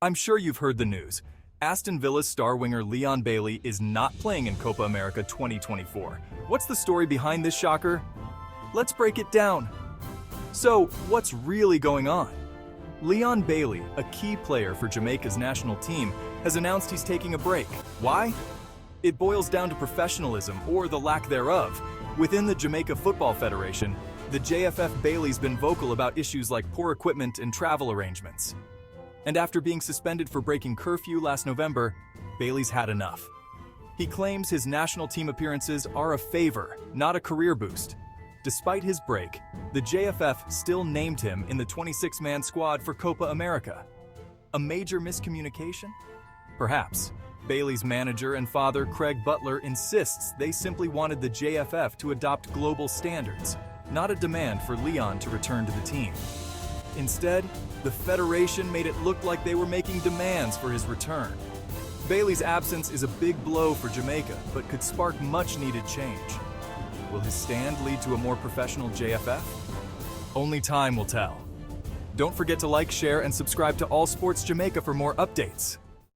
I'm sure you've heard the news. Aston Villa's star winger Leon Bailey is not playing in Copa America 2024. What's the story behind this shocker? Let's break it down. So, what's really going on? Leon Bailey, a key player for Jamaica's national team, has announced he's taking a break. Why? It boils down to professionalism, or the lack thereof. Within the Jamaica Football Federation, the JFF Bailey's been vocal about issues like poor equipment and travel arrangements. And after being suspended for breaking curfew last November, Bailey's had enough. He claims his national team appearances are a favor, not a career boost. Despite his break, the JFF still named him in the 26-man squad for Copa America. A major miscommunication? Perhaps. Bailey's manager and father, Craig Butler, insists they simply wanted the JFF to adopt global standards, not a demand for Leon to return to the team. Instead, the Federation made it look like they were making demands for his return. Bailey's absence is a big blow for Jamaica, but could spark much-needed change. Will his stand lead to a more professional JFF? Only time will tell. Don't forget to like, share, and subscribe to All Sports Jamaica for more updates.